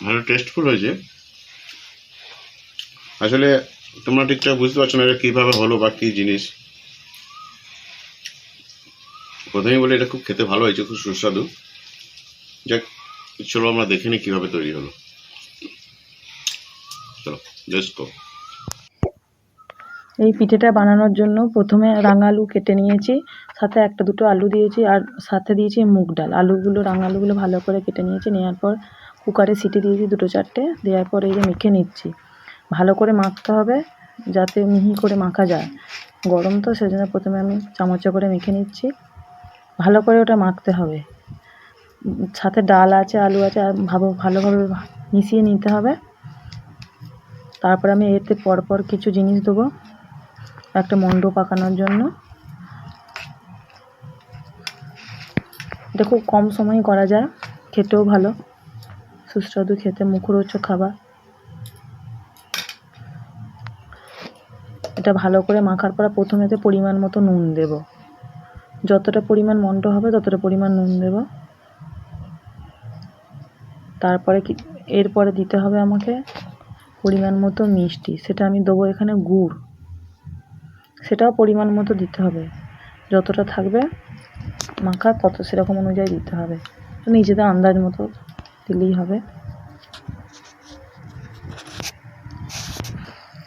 ভালো টেস্টফুল হয়েছে। আসলে তোমরা ঠিকঠাক বুঝতে পারছো না এটা কীভাবে হলো বা কী জিনিস। প্রথমেই বলে এটা খুব খেতে ভালো হয়েছে, খুব সুস্বাদু। যাক, চলো আমরা দেখে নিই কীভাবে তৈরি হলো। চলো লেটস গো। এই পিঠেটা বানানোর জন্য প্রথমে রাঙা আলু কেটে নিয়েছি, সাথে একটা দুটো আলু দিয়েছি, আর সাথে দিয়েছি মুগ ডাল। রাঙা আলুগুলো ভালো করে কেটে নিয়েছি, নেওয়ার পর কুকারে সিটি দিয়েছি দুটো চারটে, দেওয়ার পর এই যে মেখে নিচ্ছি। ভালো করে মাখতে হবে যাতে মিহি করে মাখা যায়। গরম তো, সেজন্য প্রথমে আমি চামচে করে মেখে নিচ্ছি। ভালো করে ওটা মাখতে হবে। সাথে ডাল আছে, আলু আছে, আর ভালোভাবে মিশিয়ে নিতে হবে। তারপর আমি এতে পরপর কিছু জিনিস দেবো একটা মণ্ড পাকানোর জন্য। এটা খুব কম সময়ে করা যায়, খেতেও ভালো, সুস্বাদু খেতে, মুখরোচক খাবার। এটা ভালো করে মাখার পর প্রথমেতে পরিমাণ মতো নুন দেব। যতটা পরিমাণ মণ্ড হবে ততটা পরিমাণ নুন দেব। তারপরে এরপরে দিতে হবে আমাকে পরিমাণ মতো মিষ্টি। সেটা আমি দেবো এখানে গুড়, সেটাও পরিমাণ মতো দিতে হবে। যতটা থাকবে মাখা তত সেরকম অনুযায়ী দিতে হবে, নিজেদের আন্দাজ মতো দিলেই হবে।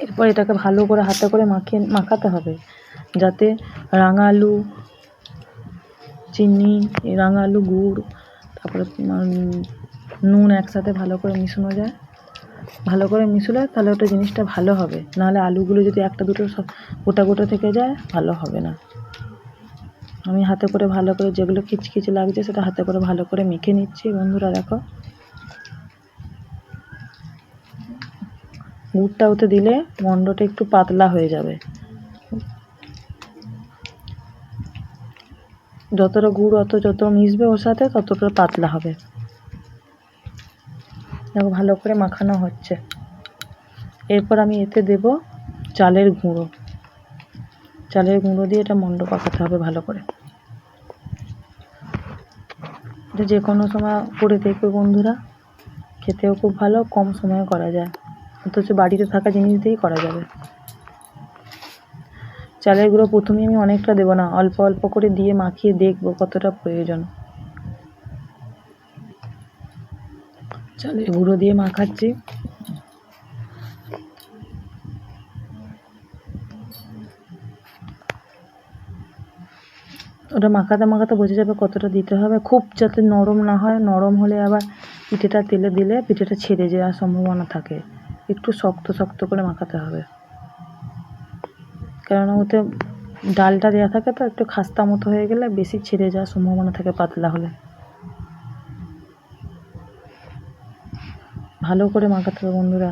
এরপর এটাকে ভালো করে হাতে করে মাখাতে হবে যাতে রাঙা আলু, চিনি, রাঙা আলু, গুড়, তারপরে নুন একসাথে ভালো করে মিশানো যায়। ভালো করে মিশলে তাহলে ওটা জিনিসটা ভালো হবে, নাহলে আলুগুলো যদি একটা দুটো সব গোটা গোটা থেকে যায় ভালো হবে না। আমি হাতে করে ভালো করে যেগুলো খিচখিচে লাগছে সেটা হাতে করে ভালো করে মেখে নিচ্ছি। বন্ধুরা দেখো, গুড়টা ওতে দিলে মণ্ডটা একটু পাতলা হয়ে যাবে। যতটা গুড় যত মিশবে ওর সাথে ততটা পাতলা হবে। দেখো ভালো করে মাখানো হচ্ছে। এরপর আমি এতে দেব চালের গুঁড়ো। চালের গুঁড়ো দিয়ে এটা মণ্ড পাকাতে হবে ভালো করে। এটা যে কোনো সময় করে দেখবে বন্ধুরা, খেতেও খুব ভালো, কম সময়ে করা যায়, অথচ বাড়িতে থাকা জিনিস দিয়েই করা যাবে। চালের গুঁড়ো প্রথমে আমি অনেকটা দেবো না, অল্প অল্প করে দিয়ে মাখিয়ে দেখবো কতটা প্রয়োজন। চালের গুঁড়ো দিয়ে মাখাচ্ছি। ওটা মাখাতে মাখাতে বোঝা যাবে কতটা দিতে হবে, খুব যাতে নরম না হয়। নরম হলে আবার পিঠেটা তেলে দিলে পিঠেটা ছেড়ে যাওয়ার সম্ভাবনা থাকে। একটু শক্ত শক্ত করে মাখাতে হবে, কেননা ওতে ডালটা দেওয়া থাকে তো, একটু খাস্তা মতো হয়ে গেলে বেশি ছেড়ে যাওয়ার সম্ভাবনা থাকে পাতলা হলে। ভালো করে মাখাতে হবে বন্ধুরা।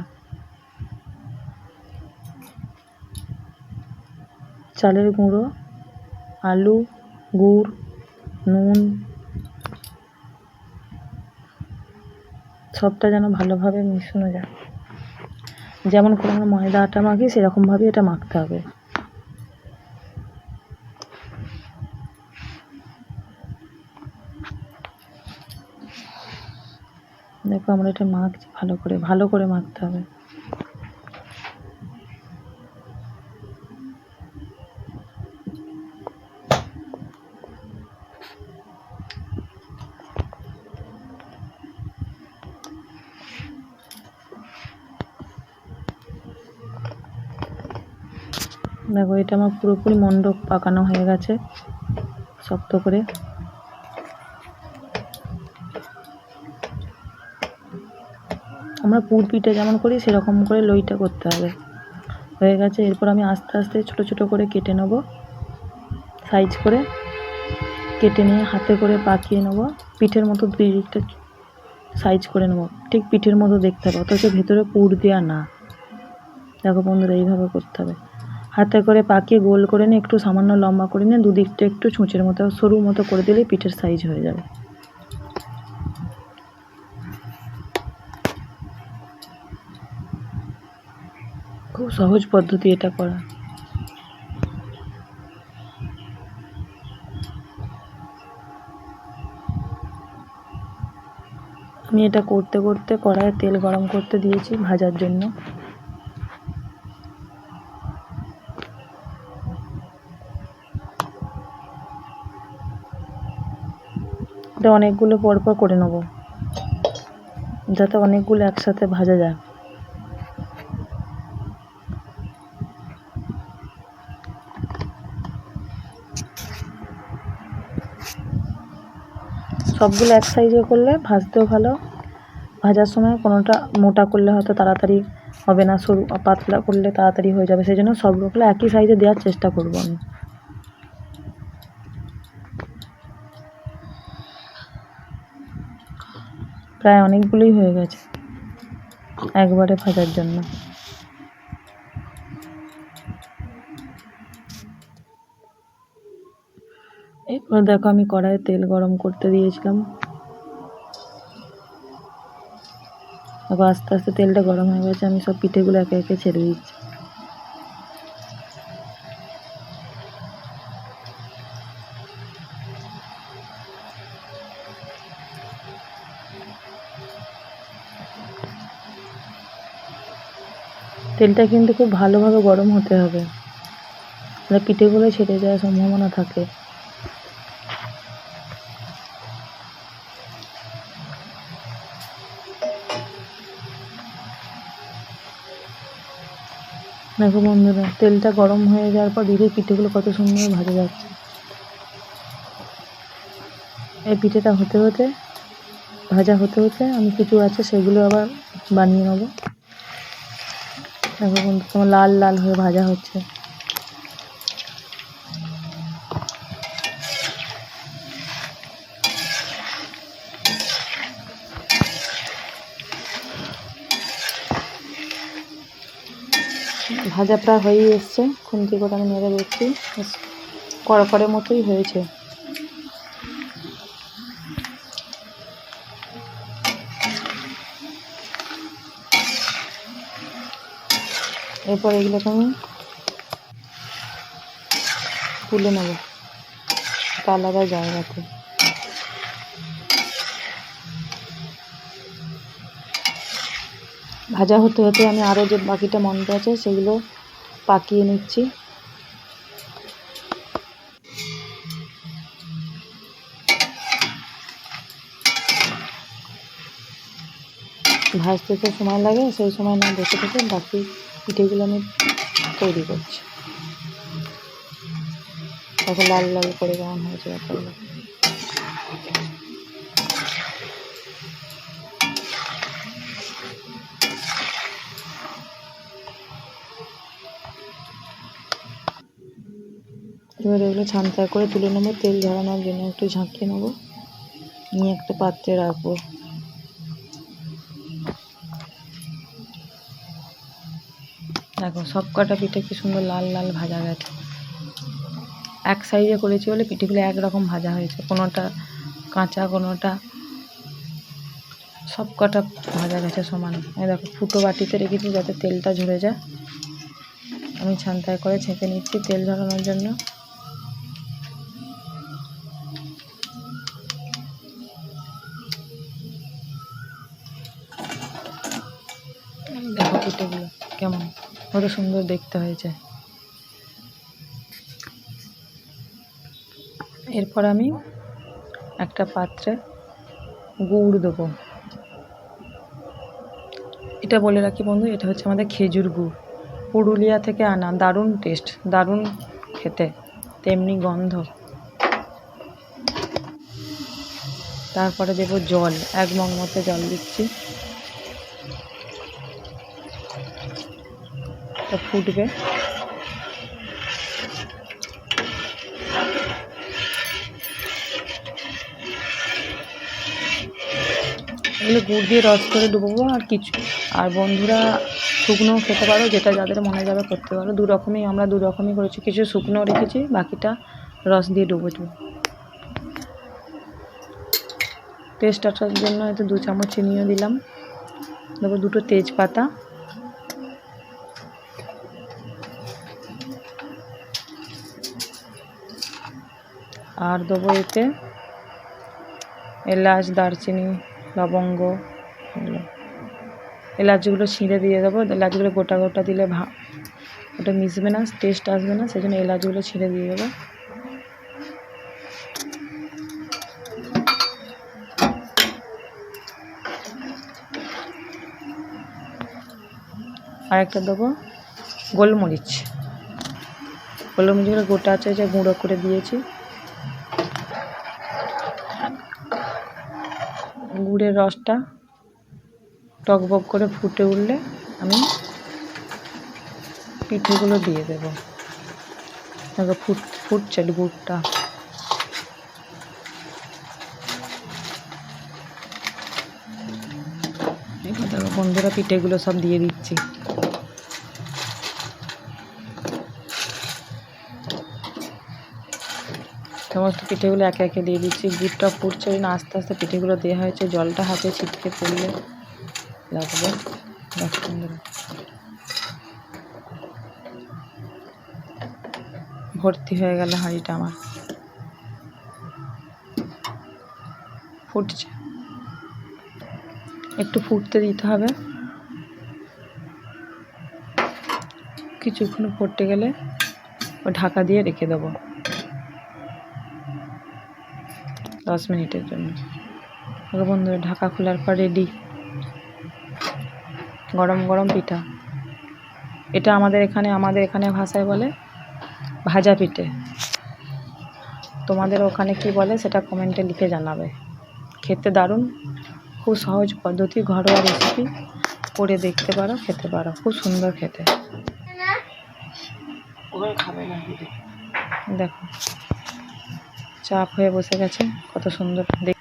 চালের গুঁড়ো, আলু, গুড়, নুন সবটা যেন ভালোভাবে মিশানো যায়। যেমন করে আমরা ময়দা আটা মাখি সেরকমভাবেই এটা মাখতে হবে। দেখো আমরা এটা মাখছি ভালো করে মাখতে হবে। দেখো এটা আমার পুরোপুরি মণ্ড পাকানো হয়ে গেছে শক্ত করে। আমরা পুর পিঠে যেমন করি সেরকম করে লইটা করতে হবে। হয়ে গেছে। এরপর আমি আস্তে আস্তে ছোট ছোট করে কেটে নেব, সাইজ করে কেটে নিয়ে হাতে করে পাকিয়ে নেব। পিঠের মতো দুই দিকটা সাইজ করে নেব, ঠিক পিঠের মতো দেখতে হবে, অথচ ভেতরে পুর দেওয়া না। দেখো বন্ধুরা, এইভাবে করতে হবে। হাতে করে পাকিয়ে গোল করে নিয়ে একটু সামান্য লম্বা করে নিয়ে দুদিকটা একটু ছুঁচের মতো সরু মতো করে দিলেই পিঠের সাইজ হয়ে যাবে। খুব সহজ পদ্ধতি এটা করা। আমি এটা করতে করতে কড়াইয়ে তেল গরম করতে দিয়েছি ভাজার জন্য। এটা অনেকগুলো পরপর করে নেব, যাতে অনেকগুলো একসাথে ভাজা যায়। সবগুলো এক সাইজে করলে ভাজতেও ভালো, ভাজার সময় কোনোটা মোটা করলে হয়তো তাড়াতাড়ি হবে না, সরু পাতলা করলে তাড়াতাড়ি হয়ে যাবে, সেই জন্য সবগুলো একই সাইজে দেওয়ার চেষ্টা করব আমি। প্রায় অনেকগুলোই হয়ে গেছে একবারে ভাজার জন্য। এরপর দেখো আমি কড়াইয়ে তেল গরম করতে দিয়েছিলাম, দেখো আস্তে আস্তে তেলটা গরম হয়ে গেছে, আমি সব পিঠেগুলো একে একে ছেড়ে দিচ্ছি। তেলটা কিন্তু খুব ভালোভাবে গরম হতে হবে, তাহলে পিঠেগুলো ছেড়ে যাওয়ার সম্ভাবনা থাকে। দেখো বন্ধুরা, তেলটা গরম হয়ে যাওয়ার পর ধীরে পিঠেগুলো কত সুন্দর ভাজা যাচ্ছে। এই পিঠেটা হতে হতে ভাজা হতে হতে আমি কিছু আছে সেগুলো আবার বানিয়ে নেবো। দেখো বন্ধু, তোমার লাল লাল হয়ে ভাজা হচ্ছে। ভাজা প্রায় হয়েই এসছে, খুন্তি করে আমি নেড়ে দেখছি, কড়কড়ের মতোই হয়েছে। এরপর এগুলোকে আমি তুলে নেব একটা আলাদা জায়গাতে। ভাজা হতে হতে আমি আরও যে বাকিটা মন্ডা আছে সেগুলো পাকিয়ে নিচ্ছি। ভাজতে তো সময় লাগে, সেই সময় না বসে থেকে বাকি পিঠেগুলো আমি তৈরি করছি। তখন লাল লাল করে কেমন হয়েছে ব্যাপারগুলো। এবার এগুলো ছানটা করে তুলে নেবো, তেল ঝরানোর জন্য একটু ঝাঁকিয়ে নেবো, নিয়ে একটা পাত্রে রাখবো। দেখো সব কটা পিঠে কি সুন্দর লাল লাল ভাজা গেছে। এক সাইজে করেছি বলে পিঠেগুলো একরকম ভাজা হয়েছে, কোনোটা কাঁচা কোনোটা, সব কটা ভাজা গেছে সমান। এই দেখো ফুটো বাটিতে রেখেছি যাতে তেলটা ঝরে যায়, আমি ছানটায় করে ছেঁকে নিচ্ছি তেল ঝরানোর জন্য। দেখো পিঠেগুলো কেমন কত সুন্দর দেখতে হয়েছে। এরপর আমি একটা পাত্রে গুড় দেবো। এটা বলে রাখি বন্ধু, এটা হচ্ছে আমাদের খেজুর গুড়, পুরুলিয়া থেকে আনা, দারুণ টেস্ট, দারুণ খেতে, তেমনি গন্ধ। তারপরে দেবো জল, 1 মগ মতো জল দিচ্ছি, এটা ফুটবে। এগুলো গুড় দিয়ে রস করে ডুবোবো আর কিছু। আর বন্ধুরা শুকনোও খেতে পারো, যেটা যাদের মনে যাবে করতে পারো। আমরা দু রকমই করেছি, কিছু শুকনো রেখেছি, বাকিটা রস দিয়ে ডুবো দেবো। টেস্ট আসার জন্য এতে 2 চামচ চিনিও দিলাম। দেবো 2টো তেজপাতা, আর দেবো এতে এলাচ, দারচিনি, লবঙ্গ, এগুলো এলাচগুলো ছিঁড়ে দিয়ে দেবো। এলাচগুলো গোটা গোটা দিলে ওটা মিশবে না, টেস্ট আসবে না, সেই জন্য এলাচগুলো ছিঁড়ে দিয়ে দেবো। আর একটা দেবো গোলমরিচ, গোলমরিচগুলো গোটা আছে, যে গুঁড়ো করে দিয়েছি। গুড়ের রসটা টকবক করে ফুটে উঠলে আমি পিঠেগুলো দিয়ে দেবো। ফুটছে গুড়টা। দেখো বন্ধুরা, পিঠেগুলো সব দিয়ে দিচ্ছি। সমস্ত পিঠেগুলো একে একে দিয়ে দিচ্ছি। গুড়টা ফুটছে না, আস্তে আস্তে পিঠেগুলো দেওয়া হয়েছে। জলটা হাতে ছিটকে পড়লে লাগবে। দেখো বন্ধুরা, ভর্তি হয়ে গেল হাঁড়িটা আমার। ফুটছে, একটু ফুটতে দিতে হবে। কিছুক্ষণ ফুটে গেলে ও ঢাকা দিয়ে রেখে দেবো 10 মিনিটের জন্য। বন্ধুরা, ঢাকা খোলার পর রেডি গরম গরম পিঠা। এটা আমাদের এখানে ভাষায় বলে ভাজা পিঠে। তোমাদের ওখানে কি বলে সেটা কমেন্টে লিখে জানাবে। খেতে দারুণ, খুব সহজ পদ্ধতি, ঘরোয়া রেসিপি, করে দেখতে পারো, খেতে পারো, খুব সুন্দর খেতে। খাবে না, দেখো চাপ হয়ে বসে গেছে, কত সুন্দর দেখ।